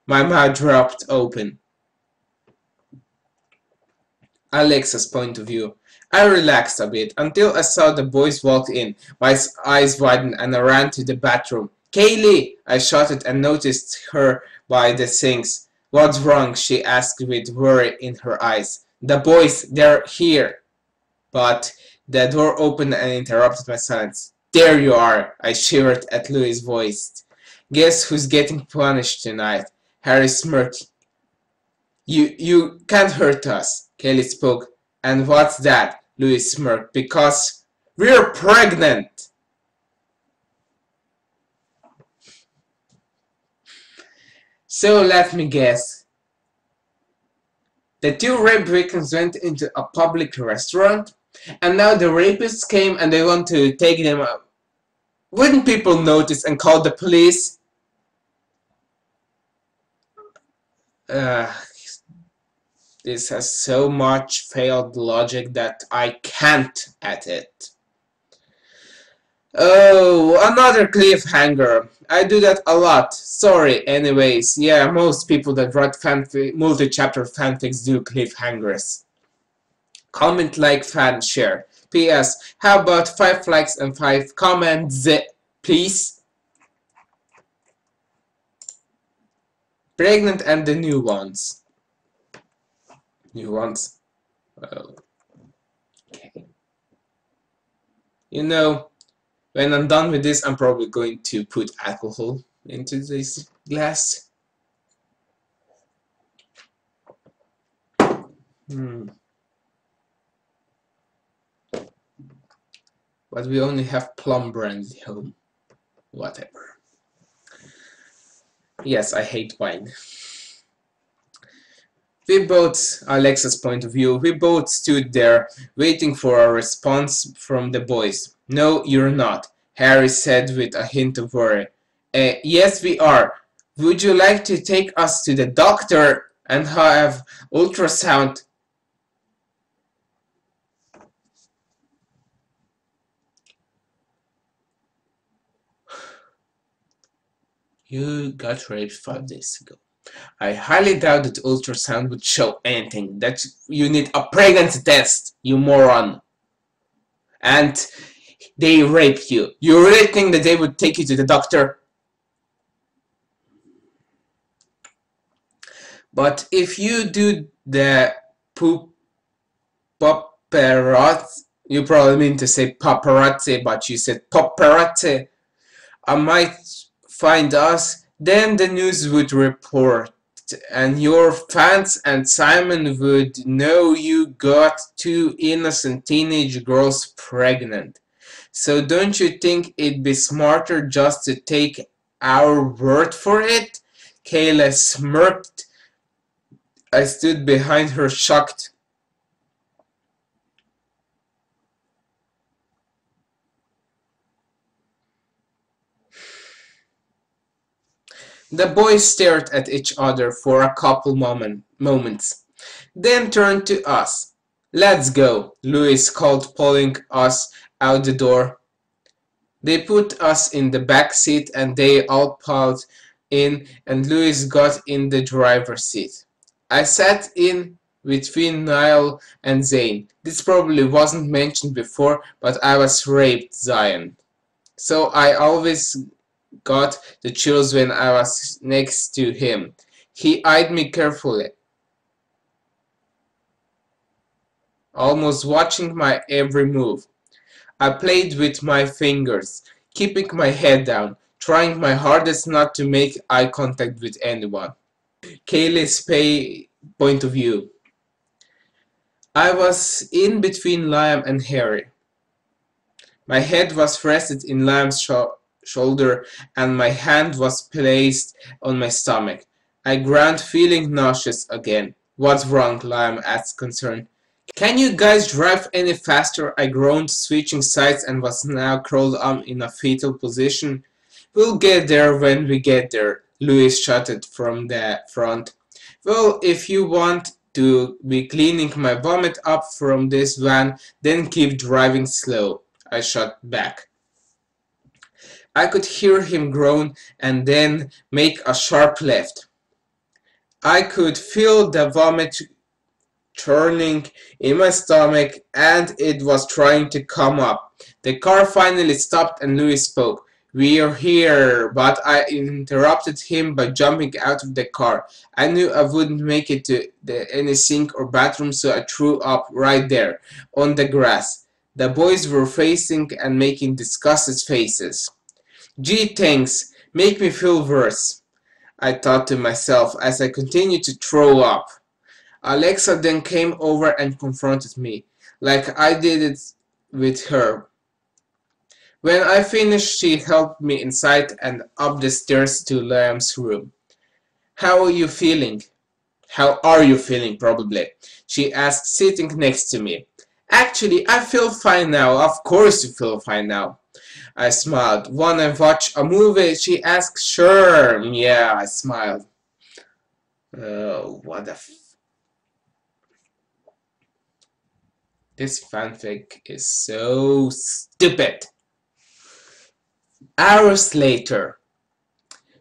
My mouth dropped open. Alexa's point of view. I relaxed a bit until I saw the boys walk in. My eyes widened and I ran to the bathroom. Kaylee! I shouted and noticed her by the sinks. What's wrong? She asked with worry in her eyes. The boys, they're here. But the door opened and interrupted my silence. There you are! I shivered at Louis' voice. Guess who's getting punished tonight? Harry smirked. You can't hurt us, Kelly spoke. And what's that? Louis smirked. Because we're pregnant! So let me guess. The 2 rape victims went into a public restaurant, and now the rapists came and they want to take them out. Wouldn't people notice and call the police? This has so much failed logic that I can't at it. Oh, another cliffhanger. I do that a lot. Sorry, anyways. Yeah, most people that write multi-chapter fanfics do cliffhangers. Comment, like, fan, share. P.S. How about 5 likes and 5 comments, please? Pregnant and the new ones. New ones? Well, okay. You know, when I'm done with this, I'm probably going to put alcohol into this glass. But we only have plum brandy home. Whatever. Yes, I hate wine. We both, Alexa's point of view, we both stood there waiting for a response from the boys. No, you're not, Harry said with a hint of worry. Yes, we are. Would you like to take us to the doctor and have ultrasound? You got raped 5 days ago. I highly doubt that ultrasound would show anything. That you need a pregnancy test, you moron. And they raped you. You really think that they would take you to the doctor? But if you do the paparazzi, You probably mean to say paparazzi, but you said paparazzi. I might find us, then the news would report, and your fans and Simon would know you got two innocent teenage girls pregnant. So don't you think it'd be smarter just to take our word for it? Kayla smirked. I stood behind her shocked. The boys stared at each other for a couple moments, then turned to us. "Let's go," Louis called, pulling us out the door. They put us in the back seat and they all piled in, and Louis got in the driver's seat. I sat in between Niall and Zane. This probably wasn't mentioned before, but I was raped, Zion. So I always got the chills when I was next to him. He eyed me carefully, almost watching my every move. I played with my fingers, keeping my head down, trying my hardest not to make eye contact with anyone. Kaylee's point of view. I was in between Liam and Harry. My head was rested in Liam's shoulder and my hand was placed on my stomach. I groaned, feeling nauseous again. "What's wrong?" Liam asked, concerned. "Can you guys drive any faster?" I groaned, switching sides and was now curled up in a fetal position. "We'll get there when we get there," Louis shouted from the front. "Well, if you want to be cleaning my vomit up from this van, then keep driving slow," I shot back. I could hear him groan and then make a sharp left. I could feel the vomit churning in my stomach and it was trying to come up. The car finally stopped and Louis spoke. "We're here," but I interrupted him by jumping out of the car. I knew I wouldn't make it to any sink or bathroom, so I threw up right there, on the grass. The boys were facing and making disgusted faces. "Gee, thanks, make me feel worse," I thought to myself as I continued to throw up. Alexa then came over and confronted me, like I did it with her. When I finished, she helped me inside and up the stairs to Liam's room. "How are you feeling?" "How are you feeling, probably," she asked, sitting next to me. "Actually, I feel fine now." "Of course you feel fine now," I smiled. "Wanna watch a movie?" she asked. "Sure." "Yeah," I smiled. What the This fanfic is so stupid. Hours later.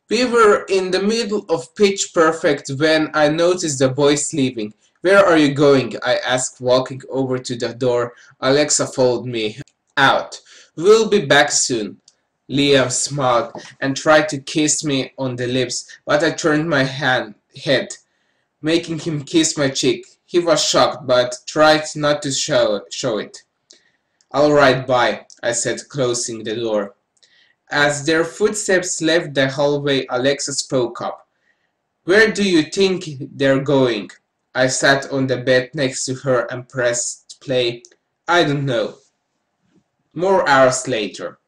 We were in the middle of Pitch Perfect when I noticed the boys leaving. "Where are you going?" I asked, walking over to the door. Alexa followed me out. "We'll be back soon." Liam smiled and tried to kiss me on the lips, but I turned my head, making him kiss my cheek. He was shocked, but tried not to show it. "All right, bye," I said, closing the door. As their footsteps left the hallway, Alexa spoke up. "Where do you think they're going?" I sat on the bed next to her and pressed play. "I don't know." More hours later.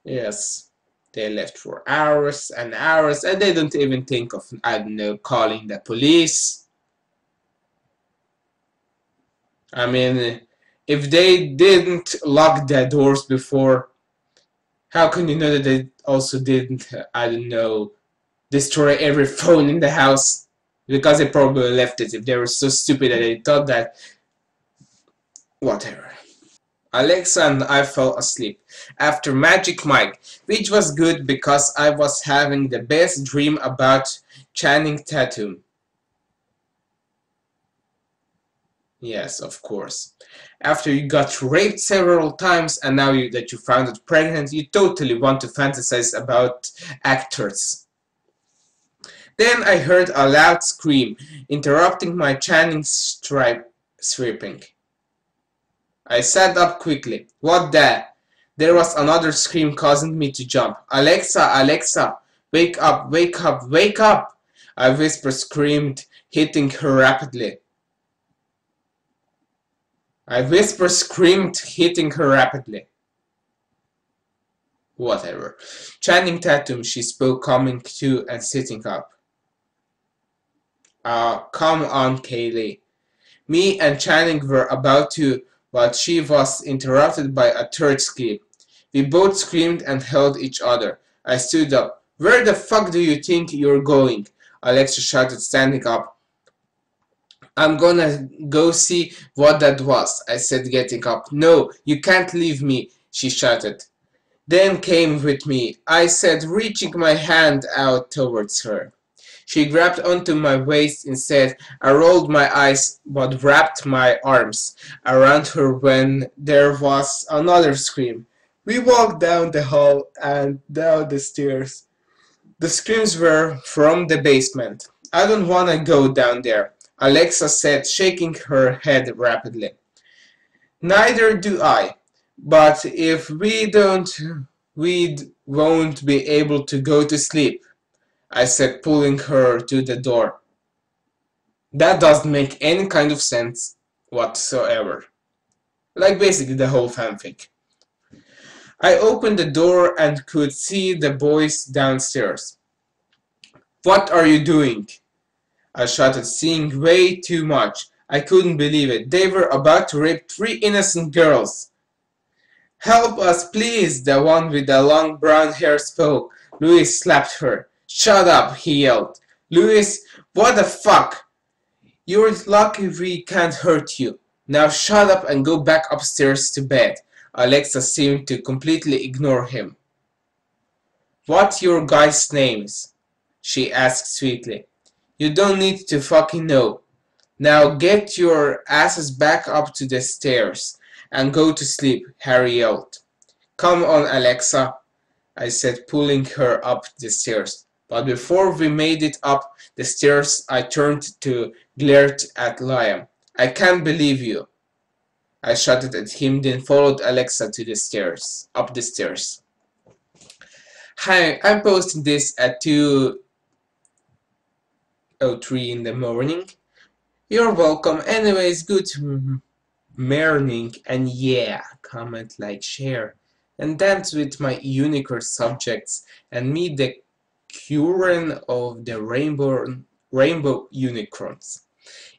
Yes, they left for hours and hours and they don't even think of, I don't know, calling the police. I mean, if they didn't lock the doors before, how can you know that they also didn't, I don't know, destroy every phone in the house? Because they probably left it if they were so stupid that they thought that. Whatever. Alexa and I fell asleep after Magic Mike, which was good because I was having the best dream about Channing Tatum. Yes, of course. After you got raped several times and now that you found out pregnant, you totally want to fantasize about actors. Then I heard a loud scream, interrupting my chanting stripping. I sat up quickly. What the? There was another scream causing me to jump. Alexa, Alexa, wake up, wake up, wake up! I whispered, screamed, hitting her rapidly. Whatever. Chanting Tatum, she spoke, coming to and sitting up. Come on, Kaylee. Me and Channing were about to, but she was interrupted by a third scream. We both screamed and held each other. I stood up. Where the fuck do you think you're going? Alexa shouted, standing up. I'm gonna go see what that was, I said, getting up. No, you can't leave me, she shouted. Then came with me, I said, reaching my hand out towards her. She grabbed onto my waist instead. I rolled my eyes but wrapped my arms around her when there was another scream. We walked down the hall and down the stairs. The screams were from the basement. I don't want to go down there, Alexa said, shaking her head rapidly. Neither do I. But if we don't, we won't be able to go to sleep, I said, pulling her to the door. That doesn't make any kind of sense whatsoever. Like basically the whole fanfic. I opened the door and could see the boys downstairs. What are you doing? I shouted, seeing way too much. I couldn't believe it. They were about to rape 3 innocent girls. Help us, please, the one with the long brown hair spoke. Louis slapped her. Shut up, he yelled. Louis, what the fuck? You're lucky we can't hurt you. Now shut up and go back upstairs to bed. Alexa seemed to completely ignore him. What's your guys' names? She asked sweetly. You don't need to fucking know. Now get your asses back up to the stairs and go to sleep, Harry yelled. Come on, Alexa, I said, pulling her up the stairs. But before we made it up the stairs, I turned to glare at Liam. I can't believe you, I shouted at him, then followed Alexa to the stairs, up the stairs. Hi, I'm posting this at 2:03 in the morning. You're welcome. Anyways, good morning, and yeah, comment, like, share, and dance with my unicorn subjects, and meet the current of the rainbow unicorns.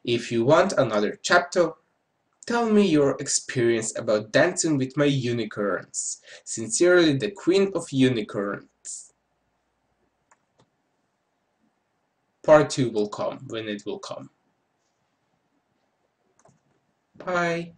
If you want another chapter, tell me your experience about dancing with my unicorns. Sincerely, the Queen of Unicorns. Part 2 will come when it will come. Bye.